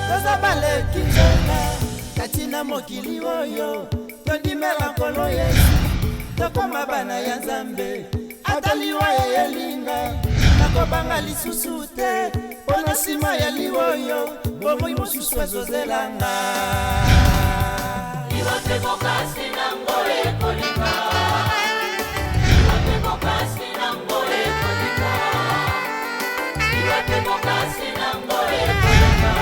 Tozabale kinzona katina mokili oyo tondimela nkolo Yesu tokoma bana ya Nzambe ataliwa yelinga nakobanga lisusu te mpona nsima ya liwoyo bomoi mosusu ezozelanga Iwape bokasi nango ekolika Iwape bokasi nango ekolika Iwape bokasi nango ekolika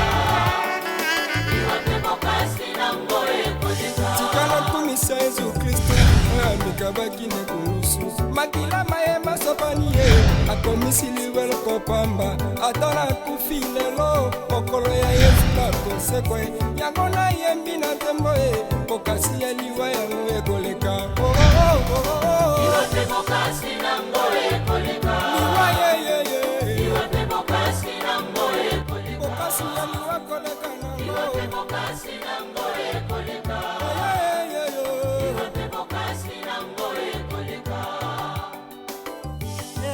Iwape bokasi nango ekolika Tikala tumisa Yesu Kristo Amikabaki ne kulusu Makila mayema sopani ye Akomisi liwelo kopamba Atana kufilelo Okolo ya Yesu kakosekwe Yangona yembi na tembo ye Bokasi ya liwa yangu ekoleka Iwape bokasi nango ekoleka Liwa ye Iwape bokasi nango ekoleka Bokasi ya liwa koleka nango Iwape bokasi nango ekoleka Iwape bokasi nango ekoleka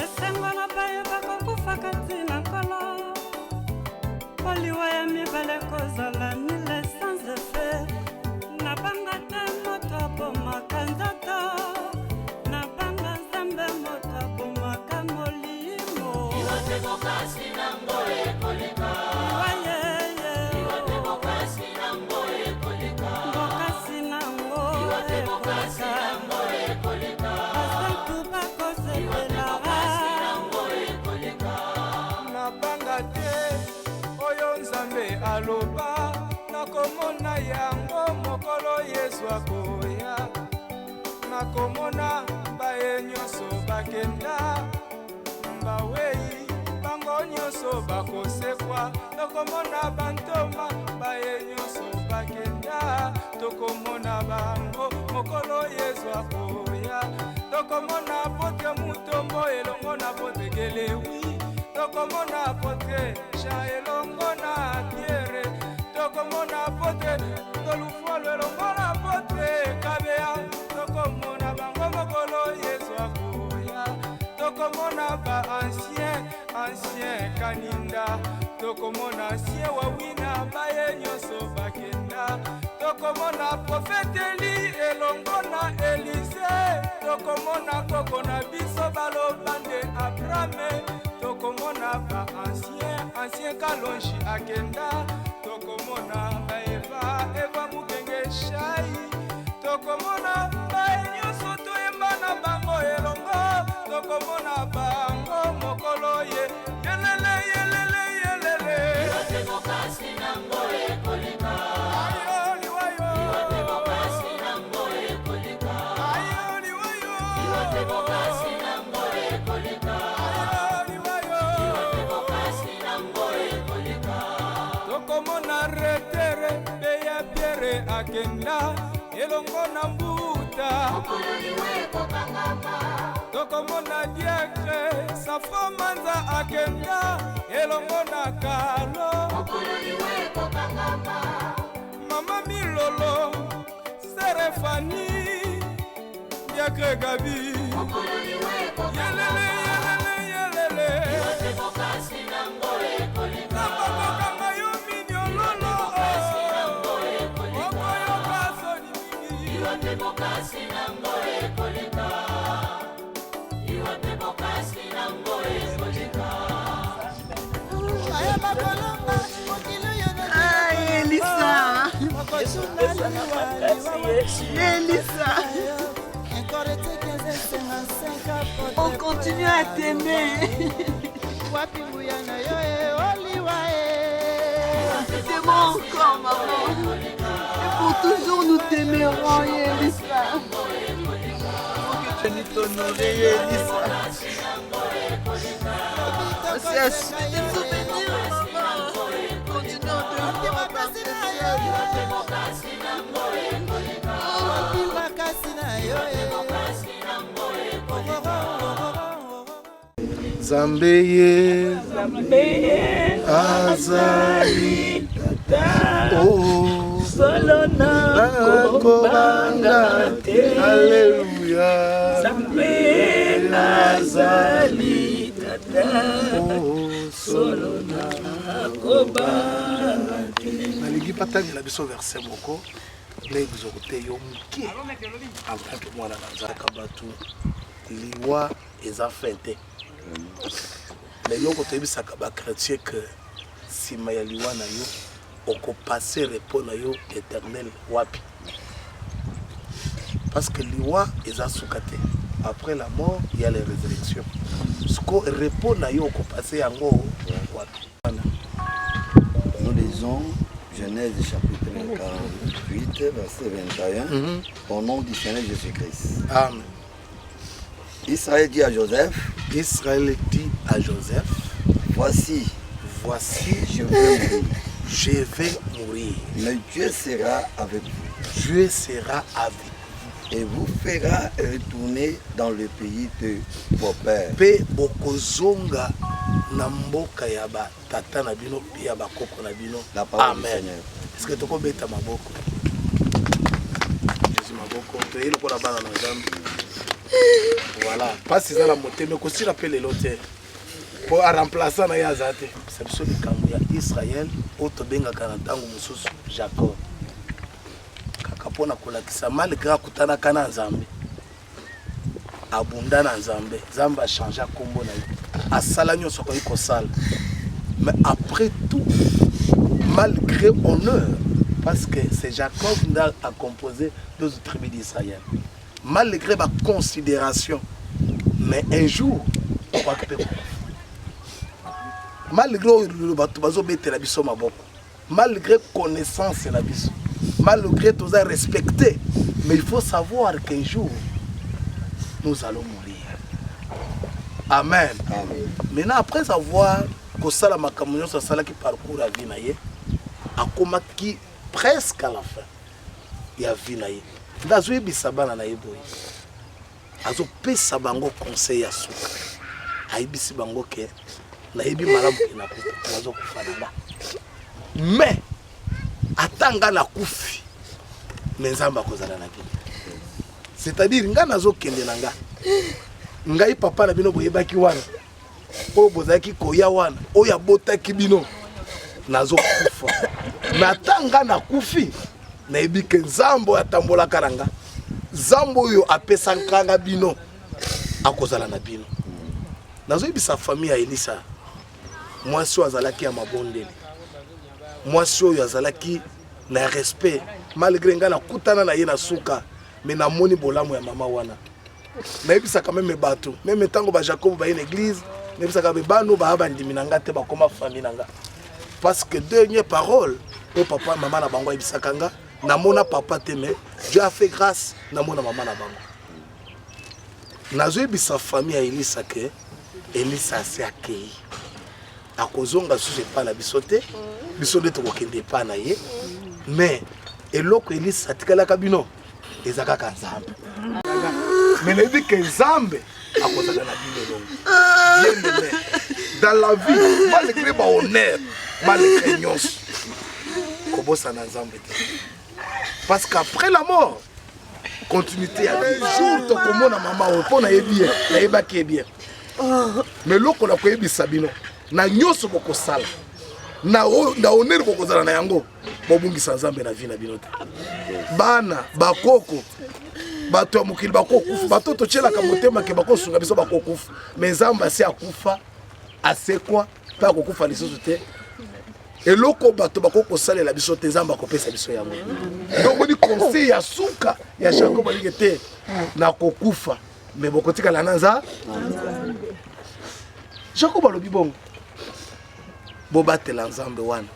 Esengwana baye bakokufa kati na nkolo Poliwa ya mibale kozala mile sans effet Nabanga te moto abomaka nzoto Nabanga Nzambe moto abomaka molimo Iwape bokasi nango ekoleka Iwape bokasi nango ekoleka Bokasi nango Iwape bokasi nango ekoleka Basantu bakosepela Bokasi nango ekoleka Nabanga te oyo Nzambe aloba nakomona yango mokolo Yesu akoya nakomona baye nyonso bakenda bawei bango nyonso bakosekwa tokomona bantoma baye nyonso bakenda tokomona bango mokolo Yesu akoya tokomona pote mutombo elongo na pote gelewi tokomona pote Jean elongo na Pierre tokomona pote tolufualo elongo na pote Kabea tokomona bango mokolo Yesu akoya tokomona ba ancien kaninda tokomona ancien wawina baye nyonso bakenda tokomona profete Eli elongo na Elise tokomona koko na biso balobande Abrame tokomona ba ancien kalonji akenda tokomona ba Eva mukenge shai tokomona baye nyonso toyemba na bango elongo tokomona bango mokolo ye yelele yelele yelele Iwape bokasi nango ekoleka ayo liwayo Iwape bokasi nango ekoleka ayo liwayo Iwape bokasi nango ekoleka ayo liwayo Iwape bokasi nango ekoleka tokomona retere beya Pierre akenda elongo na mbuta Mokolo liwe kokangama tokomona diacre safo manza akenda elongo na kalo Mokolo liwe kokangama mama milolo serefani diacre gabi Mokolo liwe yelele yelele yelele Iwape bokasi nango ekoleka nakokokanga yo minyololo okoyoka soni mingi Iwape bokasi nango ekoleka Iwape bokasi nango ekoleka aya bakolonga mokili oyo Elisa. Elisa. On continue à t'aimer. wapi nguya na yo oliwa Nous t'aimons encore, maman. Et pour toujours, nous t'aimerons, Elisa. Que nous t'honorer, Elisa. Aussi à suivre tes souvenirs, maman. Continuons de voir par tes yeux. makasi na yo Nzambe ye azali solo nakobanga te Alléluia Nzambe azali nalingi patangela biso verset moko na exhorte yo moke en tant que mwana na nzaka bato liwa eza fin te mais eloko toyebisaka bachrétien ke nsima ya liwa na yo okopase repos na yo éternel wapi parce que liwa eza suka te après la mort il y a les résurrections siko repos na yo okopase yango wapi. Nous lisons Genèse chapitre 48 verset 21 au nom du Seigneur Jésus-Christ. Amen. Israël dit à Joseph, Israël dit à Joseph, voici, je vais mourir, mais Dieu sera avec vous. Dieu sera avec vous. Et vous fera retourner dans le pays de vos pères. Pe bokozonga na mboka ya ba tata na bino pe ya bakoko na bino. Amen. Est-ce que toko beta maboko? Jésus maboko. To yelo ko la bana na nzambe. Voilà. Pas si za la moteme ko si rappelle l'autre. Pour remplacer na ya zate. C'est biso likambo ya Israël oto benga kana tango mususu Jacob. Kapona kolakisa malgré akutana kana nzambe abunda na nzambe nzambe a changé kombo na ye asala nyonso ko ikosala mais après tout malgré honneur parce que c'est Jacob qui a composé 12 tribus d'Israël malgré ma considération mais un jour malgré le bato bazo betela biso maboko malgré connaissance na biso malgré tout ça respecté, mais il faut savoir qu'un jour, nous allons mourir. Amen. Amen. Maintenant, après avoir que ça, la macamunion, ça, qui parcourt la vie, à comment qui presque à la fin, il y a vie. Dans le bisabana na yeboy, azo pe sabango conseil à souka, aibisi bango ke, na yebi malamu na kuta, azo kufana. Mais atanga na kufi menzamba kozala na bino c'est-à-dire nga nazo kende na nga ngai papa na bino boyebaki wana o bozaki koya wana o ya botaki bino nazo kufa mais atanga na kufi na ebike nzambo atambola karanga zambo yo apesa nkanga bino akozala na bino nazo ibisa famille ya Elisa mwasi wazalaki ya mabondeli mwasi oyo azalaki na respect malgré nga na kutana na ye na suka mais na moni bolamu ya mama wana na yebisa quand même bato même tango ba Jacob ba une église na yebisa ka bano ba bandimi na nga te ba koma famille na nga parce que dernière parole au papa maman na bango yebisa kanga na mona papa te mais Dieu a fait grâce na mona maman na bango nazo yebisa famille ya Elisa ke Elisa s'est accueilli akozonga suje pa na bisote bisote to kokende pa na ye mais eloko Elisa atikala kabino ezaka ka nzambe mais le dit que nzambe akozala na bino longo bien aimé dans la vie malgré ba honneur malgré nyonso kobosa na nzambe te parce qu'après la mort continuité à jour to komona mama o pona yebi na yebaki bien mais loko la koyebisa bino na nyonso bokosala na honneur bokozala na yango bobungisa nzambe na vie na bino te bana bakoko bato ya mokili bakokufa bato totyelaka motema ke bakosunga biso bakokufa mais nzambe asi akufa asekwa mpe akokufa lisusu te eloko bato bakokosalela biso te nzambe akopesa biso yango donc odi conseil ya suka ya Jacob alingi te na kokufa mais bokotikala na nzambe Jacob alobi bongo bobatela nzambe wana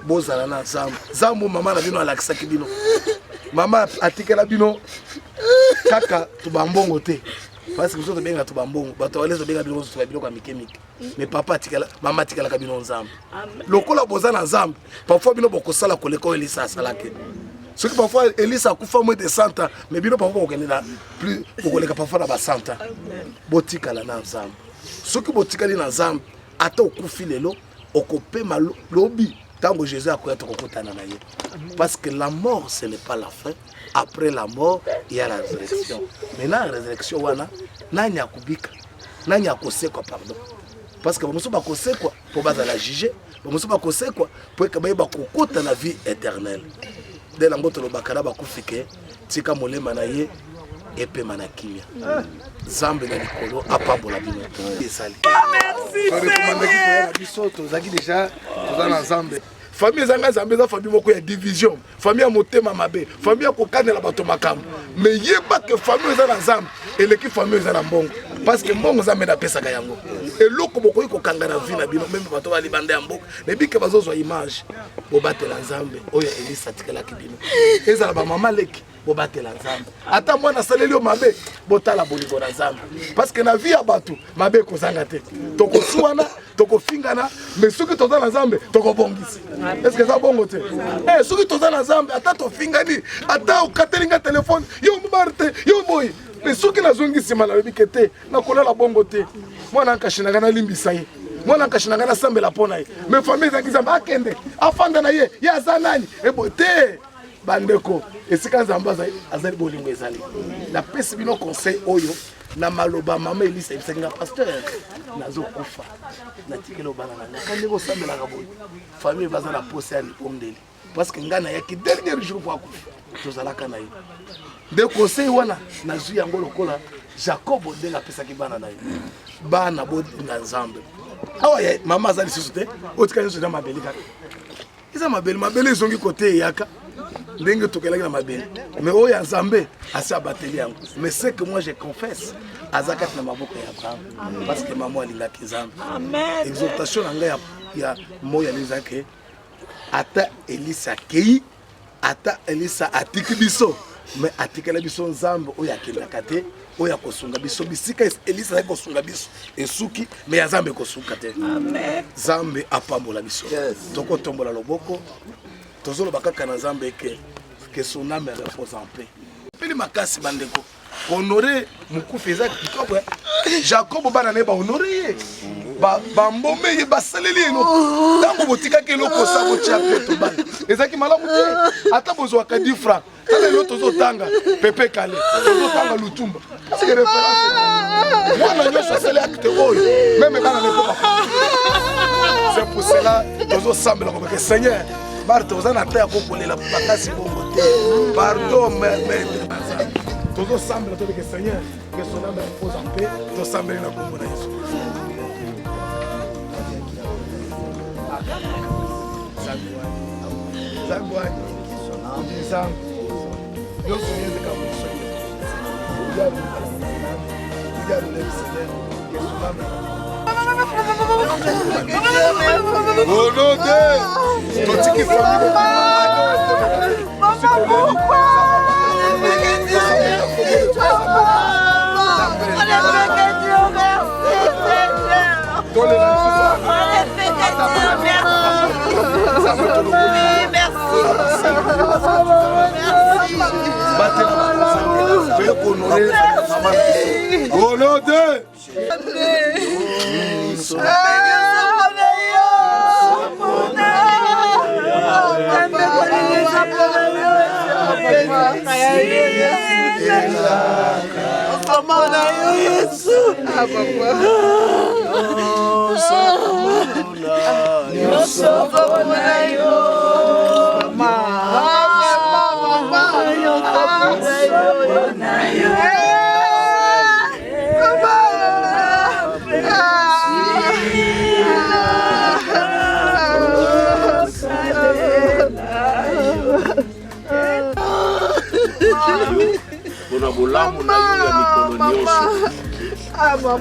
bozala na nzambe nzambe mama na bino alakisaki bino mama atikela bino kaka tubambongo te parce que soto benga tubambongo bato walezo benga bino soto biloko ya mikemike mais papa atikela mama atikela bino nzambe lokola boza na nzambe parfois bino bokosala koleka Elisa asalaki soki parfois Elisa akufa moins de 100 ans mais bino parfois bokende na plus bokoleka parfois na ba 100 ans botikala na nzambe soki botikali na nzambe ata okufi lelo okopema lobi tango Jésus a koya tokokutana na ye parce que la mort ce n'est pas la fin après la mort il y a la résurrection maintenant la résurrection wana nani akubika nani akosekwa pardon parce que bamosusu bakosekwa mpo bazala juge, bamosusu bakosekwa mpo eke bayeba kokota na vie éternelle. Nde nango tolobaka na bakufi ke tika molema na ye epema na kimia. Nzambe na likolo apambola bino esali. Biso tozalaki déjà toza na Nzambe. Famille ezanga Nzambe eza famille moko ya division, famille ya motema mabe, famille ya kokanela bato makambo. Mais yeba ke famille eza na Nzambe eleki famille eza na mbongo, parce que mbongo Nzambe napesaka yango. Eloko bokoki kokanga na vie na bino même bato ba libanda ya mboka nebike bazozwa image bobatela Nzambe oyo Elisa atikelaki bino. Ezala ba mama leki bobatela Nzambe. Ata mwana saleli yo mabe botala bolingo na Nzambe, parce que na vie ya bato mabe kozanga te. Tokosuana tokofingana, mais soki toza na Nzambe tokobongisa. Est-ce que ça bongo te? Eh soki toza na Nzambe ata tofingani, ata okatelinga téléphone yo mbarte yo boy, mais soki nazongisi mala bibike te nakolela bongo te. Mwana nkashina kana limbisa ye, mwana nkashina kana sambela pona ye, mais famille za Nzambe akende afanda na ye ya zanani ebo te bandeko esika Nzambe azali bolingo ezali. La pesi bino conseil oyo na maloba mama Elisa ibisenga pasteur nazo kufa natikelo bana na kandi ko sambela ka boy famille baza na pose ya lipondeli, parce que ngana yaki dernier jour kwa kufa tozalaka na ye. De conseil wana nazu yango lokola Jacob ndenga pesa ki bana na ye bana bo na Nzambe awa ya mama azali sisute otika nso na mabeli kaka iza mabeli zongi kote yaka ndenge tokelaki na mabeli, mais oyo ya Nzambe asi abateli yango. Mais c'est que moi je confesse azakati na maboko ya Abraham, parce que maman alingaki Nzambe. Amen. Exhortation na ngai ya moya lezake ata Elisa kei, ata Elisa atiki biso, mais atikela biso Nzambe oyo akendaka te, oyo akosunga biso bisika Elisa ya kosunga biso esuki, mais ya Nzambe kosuka te. Amen. Nzambe apambola biso. Toko tombola loboko. Tozolo bakaka na Nzambe que son âme repose en paix. Peli makasi bandeko. Honorer mukufi eza kitoko. Jacob bana ne ba honorer. Ba mbombe ye basaleli eno. Tango botika ke loko sa botia peto bana. Ezaki malamu te. Ata bozwa ka 10 francs. Tala lo tozo tanga pepe kale. Tozo tanga lutumba. C'est que référence. Moi na nyoso sele acte oyo. Même bana ne peut pas. C'est pour cela tozo sambela comme que Seigneur Barto ozana ta kokolela bakasi bongo te. Pardon mais tozo sambela to que Seigneur que son âme repose en paix, to sambela na kombo na Yesu. Zangwa son âme sang. Yo soyez de comme Seigneur. Regarde le Seigneur que son âme oh non, Dieu!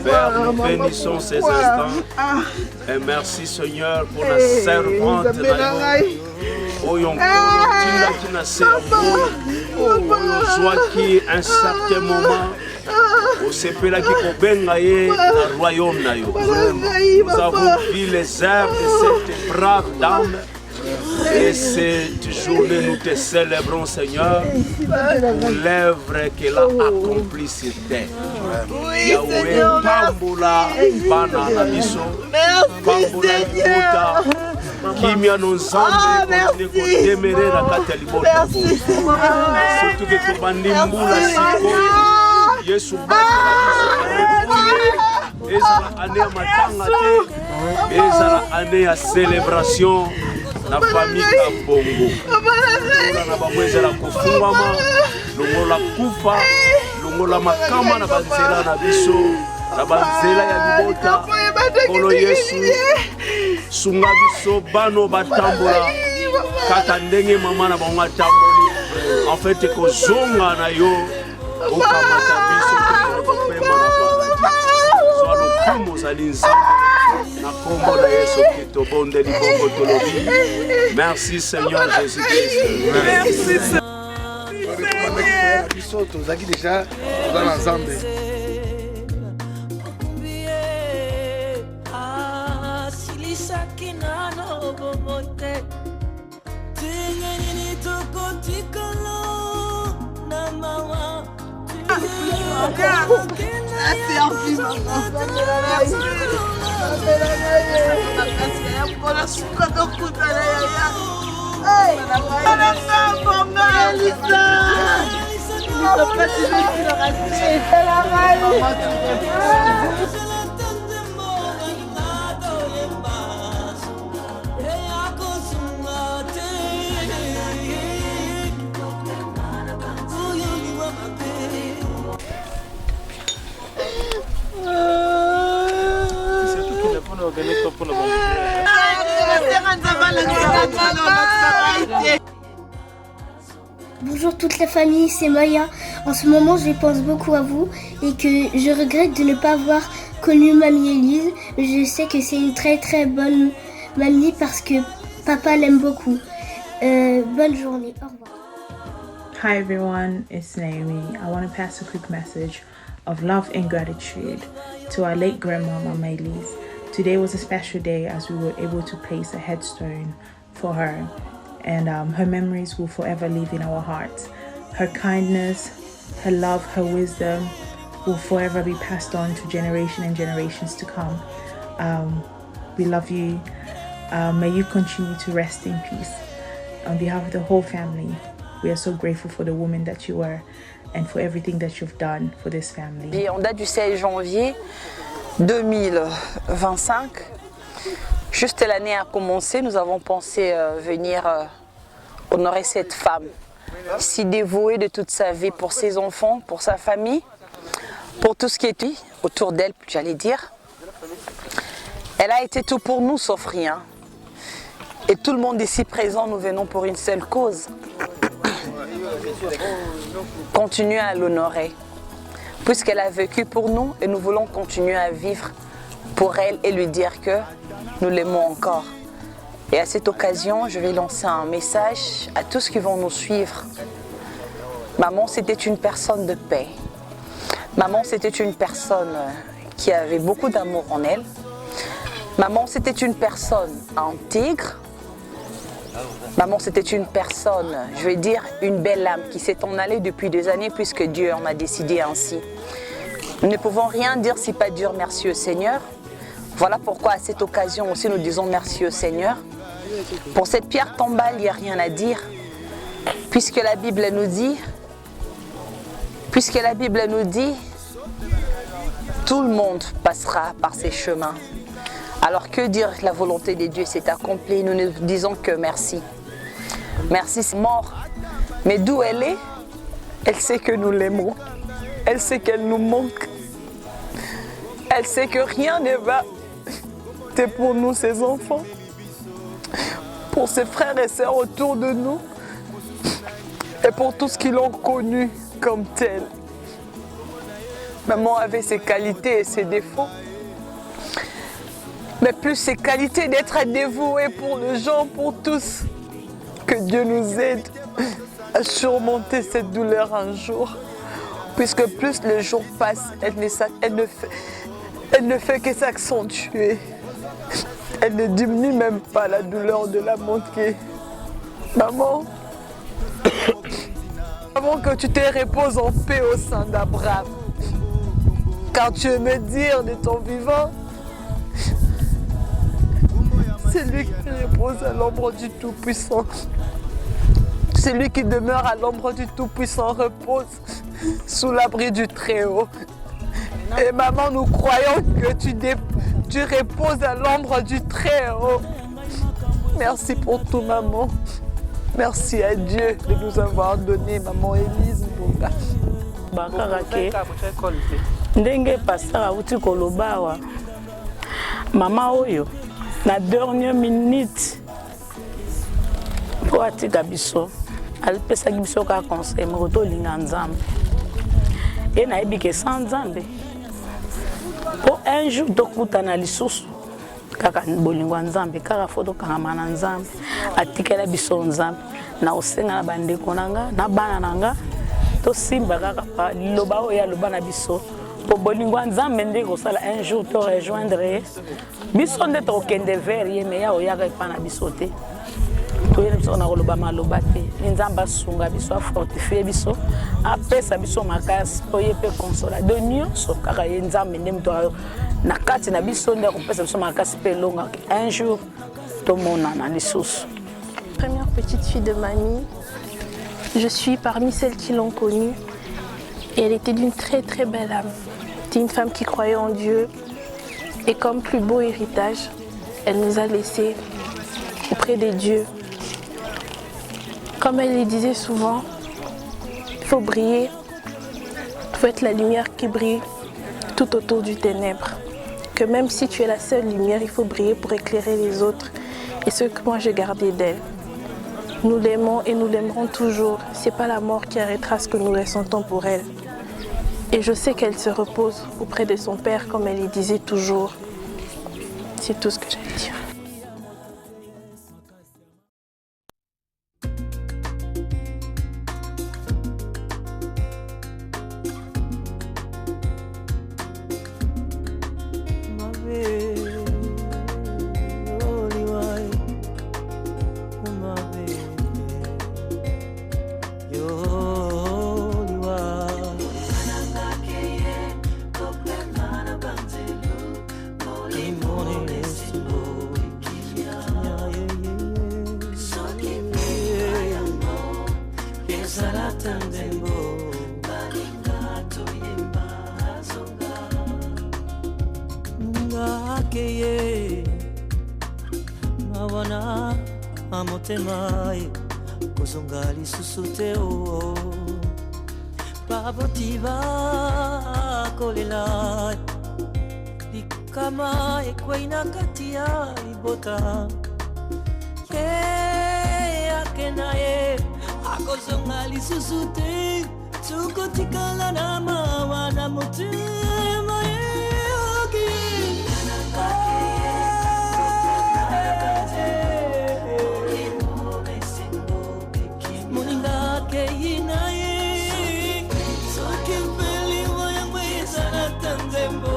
Père, nous bénissons ces instants et merci Seigneur pour la servante qui un certain moment au CPLA qui kobengaye na royaume na yo. Nous avons vu les œuvres de cette brave dame. Et cette journée, nous te célébrons, Seigneur, pour l'œuvre qu'elle a accomplie sur terre. Yahweh, Pamboula, Banana Biso, Pamboula, Bota, Kimia, nos âmes, nous demeurer la Catalibota. Surtout que tu bandes Mboula, Siko, Yesu, ezala année ya matanga te, ezala année ya célébration na famille Kabongo. Longola na bango ezala kofungwama, longola kufa, longola makama na banzela na biso, na banzela ya libota. Kolo Yesu, sunga biso bano batambola, kaka ndenge mama na bango atamboli. En fait, kozonga na yo, okamata biso kopema na paradis. Soa lokumu zali nzambe, na kombo na Yesu Kristo bondeli bongo tolobi. Merci Seigneur Jésus-Christ. Merci. biso tozalaki déjà toza na nzambe. Bonjour toute la famille, c'est Maya. En ce moment, je pense beaucoup à vous et que je regrette de ne pas avoir connu Mamie Elise. Je sais que c'est une très très bonne mamie parce que papa l'aime beaucoup. Bonne journée, au revoir. Hi everyone, it's Naomi. I want to pass a quick message of love and gratitude to our late grandma, Mama Elise. Today was a special day as we were able to place a headstone for her, and her memories will forever live in our hearts. Her kindness, her love, her wisdom will forever be passed on to generation and generations to come. We love you. May you continue to rest in peace. On behalf of the whole family, we are so grateful for the woman that you were and for everything that you've done for this family. Et en date du 16 janvier 2025, juste l'année a commencé, nous avons pensé venir honorer cette femme si dévouée de toute sa vie pour ses enfants, pour sa famille, pour tout ce qui est autour d'elle, j'allais dire. Elle a été tout pour nous sauf rien. Et tout le monde ici présent, nous venons pour une seule cause. Continuer à l'honorer. Puisqu'elle a vécu pour nous et nous voulons continuer à vivre pour elle et lui dire que nous l'aimons encore. Et à cette occasion, je vais lancer un message à tous qui vont nous suivre. Maman, c'était une personne de paix. Maman, c'était une personne qui avait beaucoup d'amour en elle. Maman, c'était une personne intègre. Maman, c'était une personne, je vais dire, une belle âme qui s'est en allée depuis des années puisque Dieu en a décidé ainsi. Nous ne pouvons rien dire si pas dire merci au Seigneur. Voilà pourquoi à cette occasion aussi nous disons merci au Seigneur. Pour cette pierre tombale, il n'y a rien à dire. Puisque la Bible nous dit, tout le monde passera par ces chemins. Alors que dire, la volonté de Dieu s'est accomplie, nous ne disons que merci. Merci, c'est mort. Mais d'où elle est, elle sait que nous l'aimons. Elle sait qu'elle nous manque. Elle sait que rien ne va. C'est pour nous, ses enfants. Pour ses frères et sœurs autour de nous. Et pour tous qui l'ont connue comme telle. Maman avait ses qualités et ses défauts. Mais plus ses qualités d'être dévouée pour les gens, pour tous. Que Dieu nous aide à surmonter cette douleur un jour. Puisque plus les jours passent, elle ne fait que s'accentuer. Elle ne diminue même pas la douleur de la manquer. Maman, avant que tu te reposes en paix au sein d'Abraham, car tu aimais dire de ton vivant, c'est lui qui repose à l'ombre du Tout-Puissant. Celui qui demeure à l'ombre du Tout-Puissant repose sous l'abri du Très-Haut. Et maman, nous croyons que tu reposes à l'ombre du Très-Haut. Merci pour tout, maman. Merci à Dieu de nous avoir donné maman Élise Mbonga. Bakarake ndenge pasteur auti koloba wa mama oyo na dernière minute ko atika biso alipesaki biso ka conseil moko tolinga nzambe e nayebi ke sans nzambe po un jour tokutana lisusu kaka bolingo ya nzambe kaka fo tokangama na nzambe atikela biso nzambe na osenga na bandeko na nga na bana na nga tosimba kaka pa liloba oyo aloba na biso po bolingo ya nzambe nde kosala un jour to rejoindre ye biso nde tokende vers ye me ya oyaka epa na biso te toyena biso na koloba maloba te nzambe asunga biso afortifie biso apesa biso makasi po ye mpe konsola de nyonso kaka ye nzambe nde moto na kati na biso nde akopesa biso makasi mpe elongaka un jour tomonana lisusu. Première petite fille de mamie. Je suis parmi celles qui l'ont connue et elle était d'une très très belle âme. C'était une femme qui croyait en Dieu et comme plus beau héritage, elle nous a laissés auprès des dieux. Comme elle le disait souvent, il faut briller, il faut être la lumière qui brille tout autour du ténèbre. Que même si tu es la seule lumière, il faut briller pour éclairer les autres. Et ce que moi j'ai gardé d'elle. Nous l'aimons et nous l'aimerons toujours. Ce n'est pas la mort qui arrêtera ce que nous ressentons pour elle. Et je sais qu'elle se repose auprès de son père, comme elle le disait toujours. C'est tout ce que j'allais dire. Kama ekwaina katia ibota akenaye akozonga lisusu te tukotikala na mawa na motema moninga keinaye soki mpelingo yango ezala tanzembo.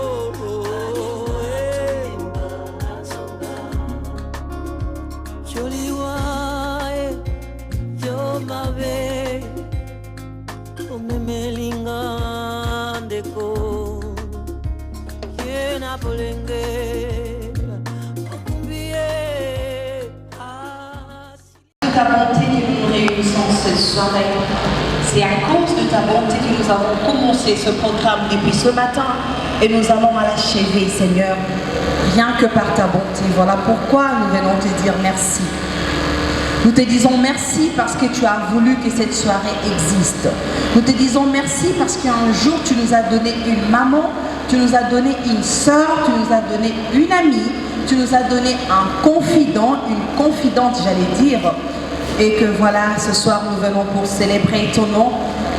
Ta bonté que nous nous réunissons cette soirée. C'est à cause de ta bonté que nous avons commencé ce programme depuis ce matin et nous allons à l'achever, Seigneur, rien que par ta bonté. Voilà pourquoi nous venons te dire merci. Nous te disons merci parce que tu as voulu que cette soirée existe. Nous te disons merci parce qu'un jour tu nous as donné une maman, tu nous as donné une sœur, tu nous as donné une amie, tu nous as donné un confident, une confidente j'allais dire. Et que voilà, ce soir nous venons pour célébrer ton nom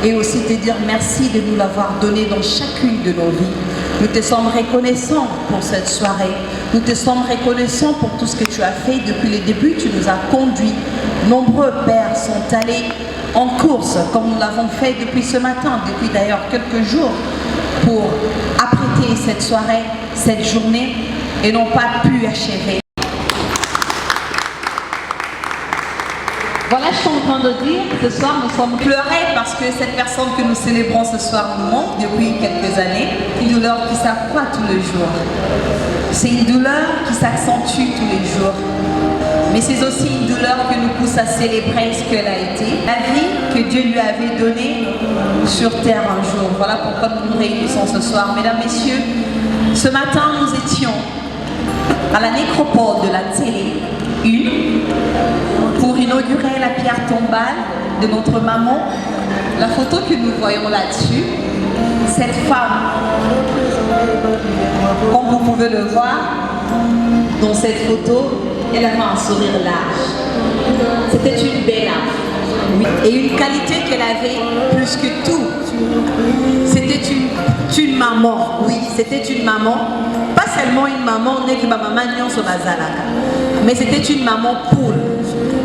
et aussi te dire merci de nous l'avoir donné dans chacune de nos vies. Nous te sommes reconnaissants pour cette soirée. Nous te sommes reconnaissants pour tout ce que tu as fait depuis le début. Tu nous as conduits. Nombreux pères sont allés en course, comme nous l'avons fait depuis ce matin, depuis d'ailleurs quelques jours, pour apprêter cette soirée, cette journée, et n'ont pas pu achever. Voilà, je suis en train de dire, ce soir nous sommes pleurés parce que cette personne que nous célébrons ce soir nous manque depuis quelques années. Une douleur qui s'accroît tous les jours. C'est une douleur qui s'accentue tous les jours. Mais c'est aussi une douleur qui nous pousse à célébrer ce qu'elle a été. La vie que Dieu lui avait donné sur terre un jour. Voilà pourquoi nous nous réunissons ce soir. Mesdames, Messieurs, ce matin, nous étions à la nécropole de la télé 1 pour inaugurer la pierre tombale de notre maman. La photo que nous voyons là-dessus, cette femme, comme vous pouvez le voir, dans cette photo, elle avait un sourire large. C'était une belle âme. Oui. Et une qualité qu'elle avait plus que tout, c'était une maman. Oui, c'était une maman. Pas seulement une maman, mais c'était une maman poule.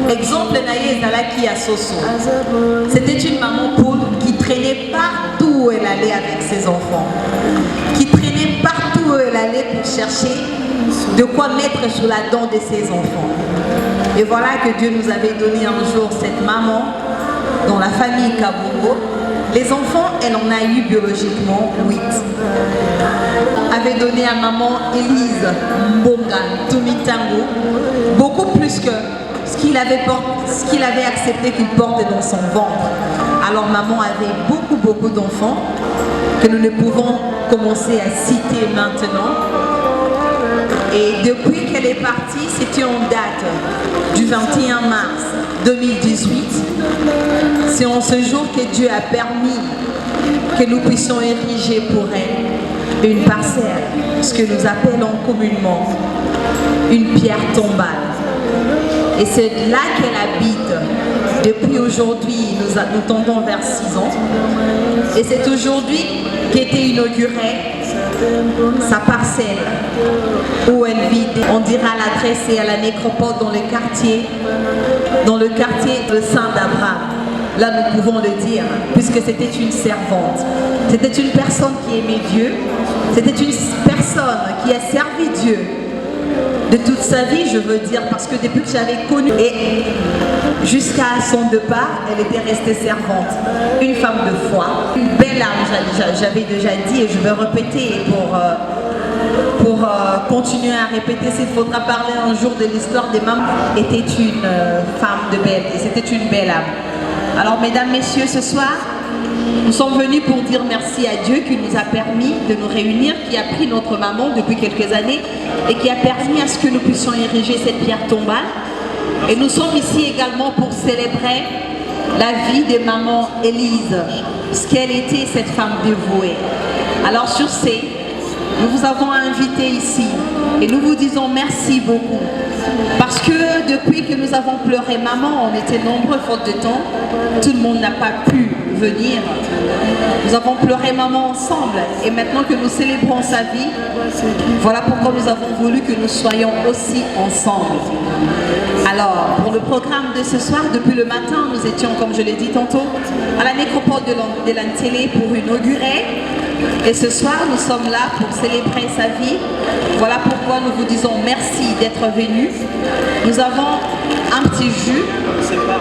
Exemple, Naye Zalaki à Soso. C'était une maman poule qui traînait partout où elle allait avec ses enfants. Qui traînait partout où elle allait pour chercher de quoi mettre sous la dent de ses enfants. Et voilà que Dieu nous avait donné un jour cette maman dans la famille Kabongo. Les enfants, elle en a eu biologiquement 8. Avait donné à maman Élise Mbonga Tumitango beaucoup plus que ce qu'il avait accepté qu'il porte dans son ventre. Alors maman avait beaucoup d'enfants que nous ne pouvons commencer à citer maintenant. Et depuis qu'elle est partie, c'était en date du 21 mars 2018. C'est en ce jour que Dieu a permis que nous puissions ériger pour elle une parcelle, ce que nous appelons communément une pierre tombale. Et c'est là qu'elle habite. Depuis aujourd'hui, nous tendons vers 6 ans. Et c'est aujourd'hui qu'était inaugurée sa parcelle où elle vit. On dira l'adresse est à la nécropole dans le quartier de Saint-Abraham. Là, nous pouvons le dire, puisque c'était une servante. C'était une personne qui aimait Dieu. C'était une personne qui a servi Dieu de toute sa vie, je veux dire, parce que depuis que j'avais connu, et jusqu'à son départ, elle était restée servante. Une femme de foi, une belle âme, j'avais déjà dit, et je vais répéter pour continuer à répéter, s'il faudra parler un jour de l'histoire des mamans, était une femme de belle, et c'était une belle âme. Alors, mesdames, messieurs, ce soir, nous sommes venus pour dire merci à Dieu qui nous a permis de nous réunir, qui a pris notre maman depuis quelques années et qui a permis à ce que nous puissions ériger cette pierre tombale. Et nous sommes ici également pour célébrer la vie de maman Élise, ce qu'elle était, cette femme dévouée. Alors sur ce, nous vous avons invité ici et nous vous disons merci beaucoup. Parce que depuis que nous avons pleuré maman, on était nombreux faute de temps, tout le monde n'a pas pu venir. Nous avons pleuré maman ensemble et maintenant que nous célébrons sa vie, voilà pourquoi nous avons voulu que nous soyons aussi ensemble. Alors, pour le programme de ce soir, depuis le matin, nous étions, comme je l'ai dit tantôt, à la nécropole de l'Antélé pour inaugurer. Et ce soir, nous sommes là pour célébrer sa vie. Voilà pourquoi nous vous disons merci d'être venus. Nous avons un petit jus,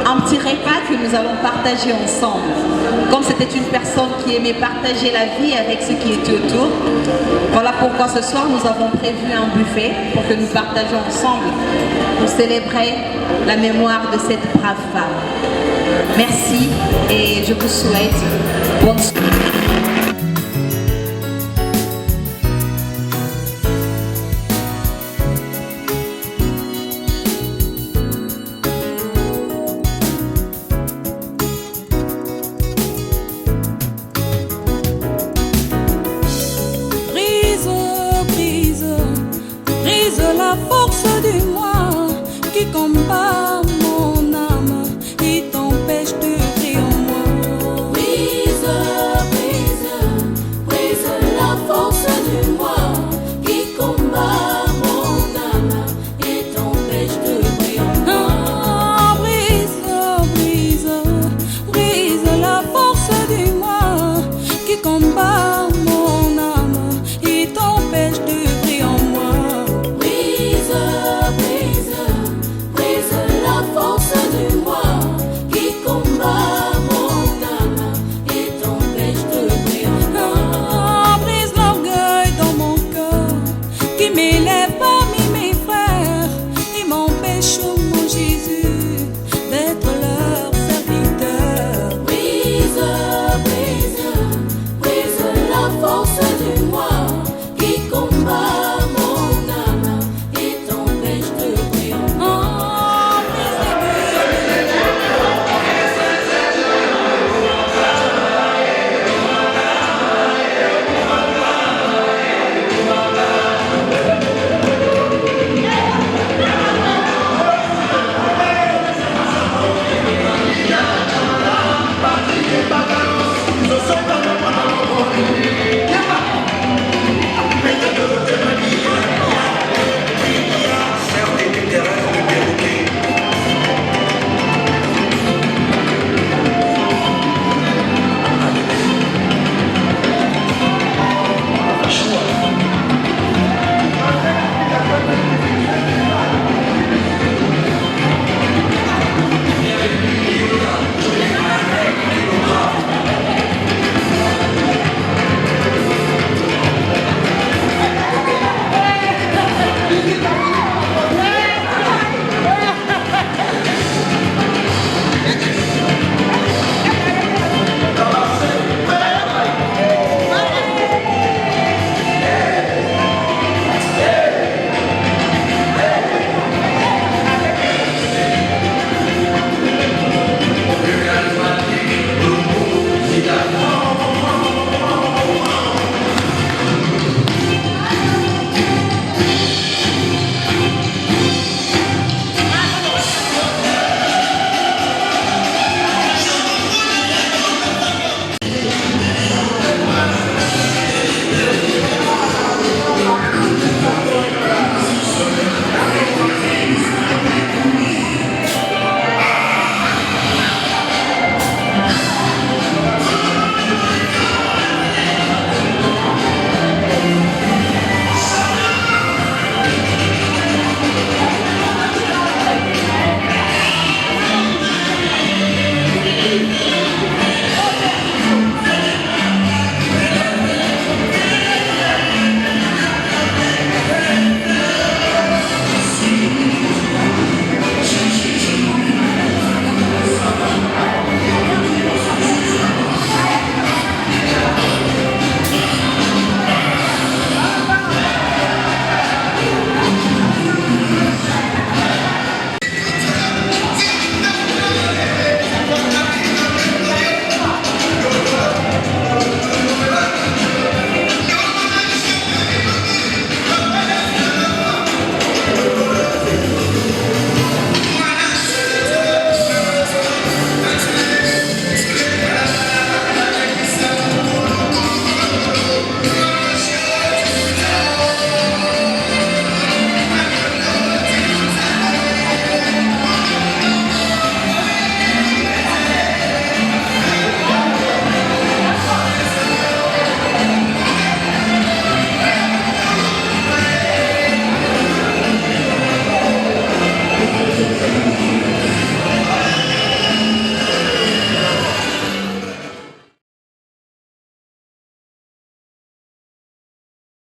un petit repas que nous allons partager ensemble. Comme c'était une personne qui aimait partager la vie avec ceux qui étaient autour, voilà pourquoi ce soir, nous avons prévu un buffet pour que nous partagions ensemble pour célébrer la mémoire de cette brave femme. Merci et je vous souhaite bonne soirée. La force du moi qui combat mon âme, il t'empêche de briller en moi. Brise, brise, brise la force du moi qui combat mon âme, il t'empêche de briller en moi. Brise, brise, brise la force du moi qui combat mon âme, il t'empêche de briller en moi. Brise, brise la force du moi qui combat mon âme et t'empêche de briller. Brise l'orgueil dans mon cœur qui m'élève.